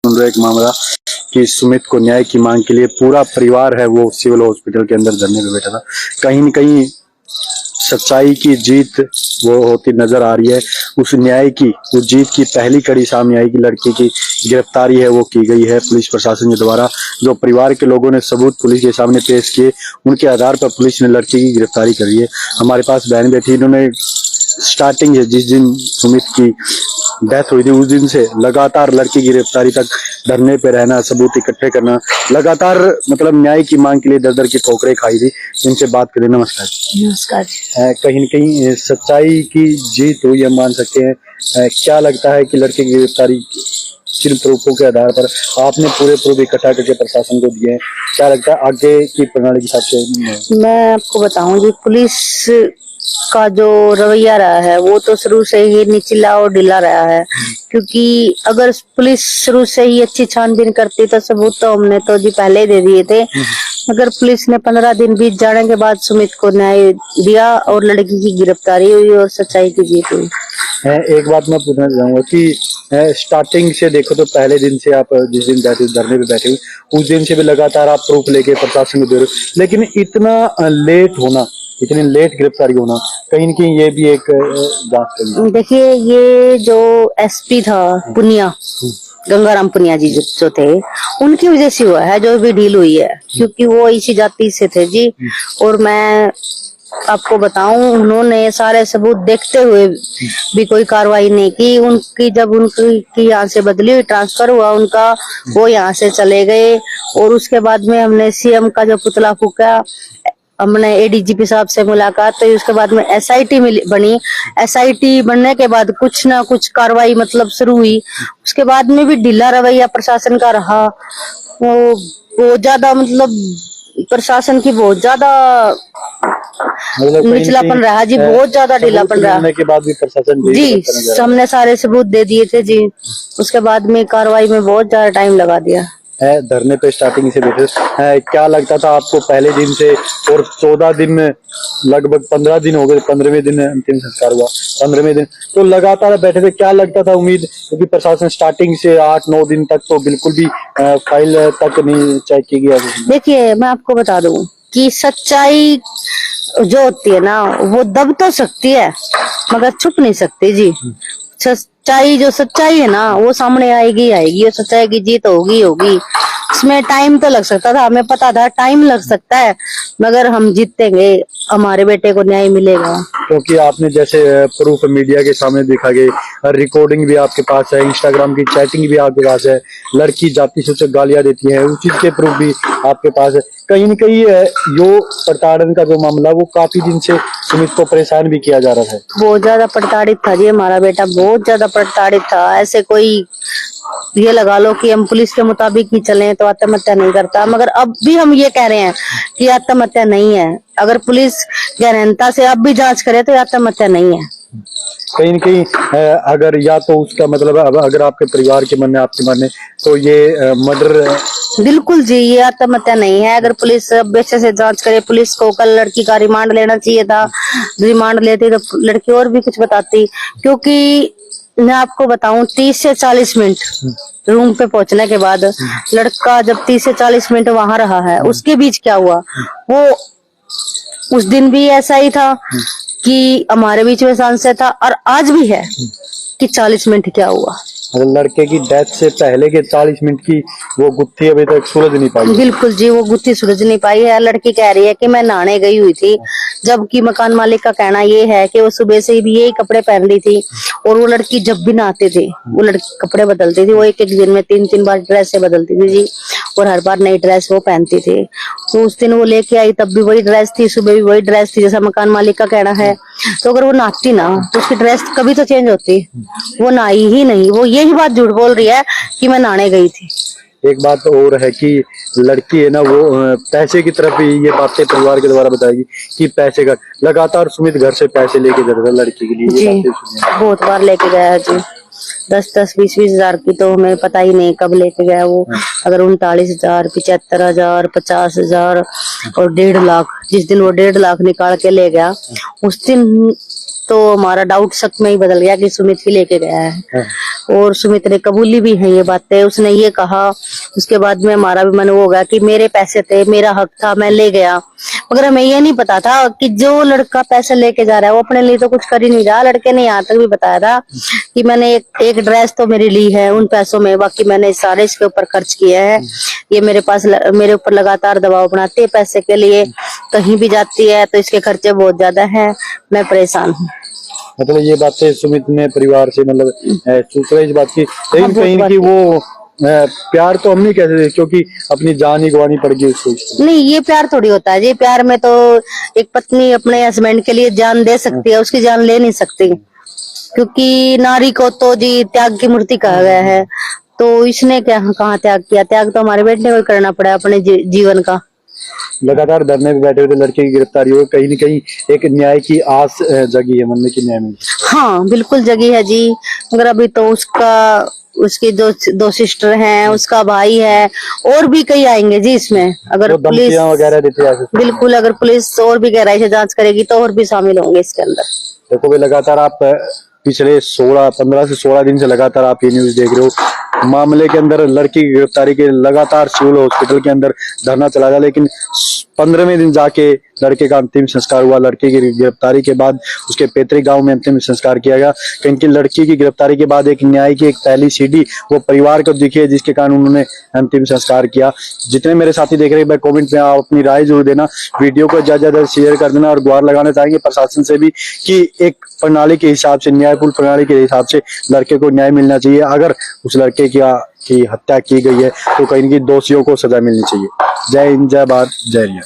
सुन रहे एक मामला कि सुमित को न्याय की मांग के लिए पूरा परिवार है वो सिविल हॉस्पिटल के अंदर धरने पे बैठा था। कहीं न कहीं सच्चाई की जीत वो होती नजर आ रही है। उस न्याय की, उस जीत की पहली कड़ी सामने आई कि लड़की की गिरफ्तारी है वो की गई है पुलिस प्रशासन के द्वारा। जो परिवार के लोगों ने सबूत पुलिस के सामने पेश किए, उनके आधार पर पुलिस ने लड़की की गिरफ्तारी करी है। हमारे पास बहन बैठी, इन्होंने स्टार्टिंग है जिस दिन सुमित की डेथ हुई थी उस दिन से लगातार लड़की की गिरफ्तारी तक धरने पे रहना, सबूत इकट्ठे करना, लगातार मतलब न्याय की मांग के लिए दर दर की ठोकरें खाई थी। इनसे बात करें। नमस्कार। नमस्कार। कहीं न कहीं सच्चाई की जीत हुई हम मान सकते हैं। क्या लगता है कि लड़के की गिरफ्तारी किन प्रूफों के आधार पर आपने पूरे प्रूफ इकट्ठा करके प्रशासन को दिए हैं? क्या लगता है आगे की प्रणाली के हिसाब से? मैं आपको बताऊंगी, पुलिस का जो रवैया रहा है वो तो शुरू से ही निचला और ढीला रहा है। क्योंकि अगर पुलिस शुरू से ही अच्छी छानबीन करती तो सबूत तो हमने तो जी पहले ही दे दिए थे। मगर पुलिस ने 15 दिन बीत जाने के बाद सुमित को न्याय दिया और लड़की की गिरफ्तारी हुई और सच्चाई की जीत हुई। एक बात मैं पूछना चाहूंगा कि स्टार्टिंग से देखो तो पहले दिन से आप जिस दिन धरने पे बैठे हुए उस दिन से भी लगातार आप प्रूफ लेके प्रशासन को दे रहे हो, लेकिन इतना लेट होना, इतनी लेट गिरफ्तारी होना, कहीं न कहीं ये भी एक बात है। देखिए, ये जो एसपी था पुनिया, गंगाराम पुनिया जी जो थे, उनकी वजह से हुआ है जो भी डील हुई है। क्योंकि वो इसी जाति से थे जी। और मैं आपको बताऊं, उन्होंने सारे सबूत देखते हुए भी कोई कार्रवाई नहीं की। उनकी जब उनकी यहाँ से बदली हुई, ट्रांसफर हुआ उनका, वो यहाँ से चले गए। और उसके बाद में हमने सीएम का जो पुतला फूका, हमने एडीजीपी साहब से मुलाकात तो उसके बाद में एसआईटी बनी। एसआईटी बनने के बाद कुछ ना कुछ कार्रवाई मतलब शुरू हुई। उसके बाद में भी ढीला रवैया प्रशासन का रहा। वो बहुत ज्यादा मतलब प्रशासन की बहुत ज्यादा निचलापन रहा जी, बहुत ज्यादा ढीलापन रहा के बाद भी प्रशासन जी। हमने सारे सबूत दे दिए थे जी। उसके बाद में कार्रवाई में बहुत ज्यादा टाइम लगा दिया है। धरने पे स्टार्टिंग से बैठे क्या लगता था आपको पहले दिन से? और 14 दिन में लगभग 15 दिन हो गए, 15वें दिन अंतिम संस्कार हुआ, 15वें दिन तो लगातार बैठे थे। क्या लगता था उम्मीद, क्योंकि प्रशासन स्टार्टिंग से 8-9 दिन तक तो बिल्कुल भी फाइल तक नहीं चेक की गया। देखिए, मैं आपको बता दूं कि सच्चाई जो होती है ना वो दब तो सकती है मगर छुप नहीं सकती जी। सच्चाई जो सच्चाई है ना वो सामने आएगी आएगी और सच्चाई की जीत होगी होगी। इसमें टाइम तो लग सकता था, हमें पता था टाइम लग सकता है, मगर हम जीतेंगे, हमारे बेटे को न्याय मिलेगा। क्योंकि आपने जैसे प्रूफ मीडिया के सामने दिखा गया, रिकॉर्डिंग भी आपके पास है, इंस्टाग्राम की चैटिंग भी आपके पास है, लड़की जाति सूचक गालियां देती है उस चीज के प्रूफ भी आपके पास है। कहीं न कहीं यो प्रताड़न का जो मामला वो काफी दिन से सुमित को परेशान भी किया जा रहा है। बहुत ज्यादा प्रताड़ित था जी हमारा बेटा, बहुत ज्यादा प्रताड़ित था। ऐसे कोई ये लगा लो कि हम पुलिस के मुताबिक ही चलें तो आत्महत्या नहीं करता, मगर अब भी हम ये कह रहे हैं कि आत्महत्या नहीं है। अगर पुलिस गहनता से अब भी जांच करे तो आत्महत्या नहीं है। कहीं न कहीं अगर या तो उसका मतलब अगर आपके परिवार के मन में, आपके मन में, तो ये मर्डर बिल्कुल जी, ये आत्महत्या नहीं है। अगर पुलिस अच्छे से जांच करे, पुलिस को कल लड़की का रिमांड लेना चाहिए था। रिमांड लेती तो लड़की और भी कुछ बताती। क्योंकि मैं आपको बताऊं, 30 से 40 मिनट रूम पे पहुंचने के बाद लड़का जब 30 से 40 मिनट वहां रहा है, उसके बीच क्या हुआ, वो उस दिन भी ऐसा ही था कि हमारे बीच में संशय था और आज भी है कि 40 मिनट क्या हुआ। लड़के की डेथ से पहले के 40 मिनट की वो गुत्थी अभी तक सुलझ नहीं पाई। बिल्कुल जी, वो गुत्थी सुलझ नहीं पाई है। लड़की कह रही है कि मैं नहाने गई हुई थी, जबकि मकान मालिक का कहना ये है कि वो सुबह से भी यही कपड़े पहन रही थी। और वो लड़की जब भी नहाते थे वो लड़की कपड़े बदलती थी। वो एक एक दिन में 3-3 बार ड्रेस से बदलती थी जी, और हर बार नई ड्रेस वो पहनती थी। तो उस दिन वो लेके आई तब भी वही ड्रेस थी, सुबह भी वही ड्रेस थी जैसा मकान मालिक का कहना है। तो अगर वो नहाती ना तो उसकी ड्रेस कभी तो चेंज होती, वो नहाई ही नहीं। वो यही बात झूठ बोल रही है कि मैं नहाने गई थी। एक बात और है कि लड़की है ना वो पैसे की तरफ ही ये बातें परिवार के द्वारा बताएगी कि पैसे का लगातार सुमित घर से पैसे लेके जाता था लड़की के लिए। जी, बहुत बार लेके गया है जी, 10-10, 20-20 हजार की तो हमें पता ही नहीं कब लेके गया वो। अगर 39,000, 75,000, 50,000 और 1.5 लाख, जिस दिन वो 1.5 लाख निकाल के ले गया उस दिन तो हमारा डाउट शक में ही बदल गया कि सुमित ही लेके गया है। और सुमित ने कबूली भी है ये बातें। उसने ये कहा, उसके बाद में हमारा भी मन वो हो गया कि मेरे पैसे थे, मेरा हक था, मैं ले गया। मगर हमें ये नहीं पता था कि जो लड़का पैसे लेके जा रहा है वो अपने लिए तो कुछ कर ही नहीं रहा। लड़के ने यहाँ तक भी बताया था कि मैंने एक ड्रेस तो मेरी ली है उन पैसों में, बाकी मैंने सारे इसके ऊपर खर्च किए हैं। ये मेरे ऊपर लगातार दबाव बनाती है पैसे के लिए, कहीं भी जाती है तो इसके खर्चे बहुत ज्यादा हैं, मैं परेशान हूँ। मतलब ये बातें सुमित ने परिवार से मतलब सूत्र इस बात की, लेकिन बहुत कहीं बात की की। वो प्यार तो हम नहीं कह सकते क्योंकि अपनी जान ही गंवानी पड़ गई उसको। नहीं, ये प्यार थोड़ी होता है जी। प्यार में तो एक पत्नी अपने हस्बैंड के लिए जान दे सकती है, उसकी जान ले नहीं सकती, क्योंकि नारी को तो जी त्याग की मूर्ति कहा गया है। तो इसने क्या कहाँ त्याग किया? त्याग तो हमारे बेटे को करना पड़ा अपने जीवन का। लगातार धरने पे बैठे हुए लड़के की गिरफ्तारी हो, कहीं न कहीं एक न्याय की आस जगी है मन में कि न्याय मिले। हाँ बिल्कुल जगी है जी, मगर अभी तो उसकी दो सिस्टर हैं, उसका भाई है, और भी कई आएंगे जी इसमें। अगर तो पुलिस धमकियां वगैरह देते हैं बिल्कुल, अगर पुलिस और भी गहराई से जांच करेगी तो और भी शामिल होंगे इसके अंदर। देखो भाई, लगातार आप पिछले 15 से 16 दिन से लगातार आप ये न्यूज देख रहे हो। मामले के अंदर लड़की की गिरफ्तारी के लगातार सिविल हॉस्पिटल के अंदर धरना चला था, लेकिन 15वें दिन जाके लड़के का अंतिम संस्कार हुआ। लड़के की गिरफ्तारी के बाद उसके पैतृक गांव में अंतिम संस्कार किया गया, क्योंकि लड़की की गिरफ्तारी के बाद एक न्याय की एक पहली सीढ़ी वो परिवार को दिखी है, जिसके कारण उन्होंने अंतिम संस्कार किया। जितने मेरे साथी देख रहे हैं, कमेंट में आप अपनी राय जरूर देना, वीडियो को ज्यादा ज्यादा शेयर कर देना, और गुहार लगाना चाहेंगे प्रशासन से भी कि एक प्रणाली के हिसाब से, न्यायपूर्ण प्रणाली के हिसाब से लड़के को न्याय मिलना चाहिए। अगर उस लड़के की हत्या की गई है तो कहीं ना कहीं दोषियों को सजा मिलनी चाहिए। जय हिंद, जय भारत, जय रिया।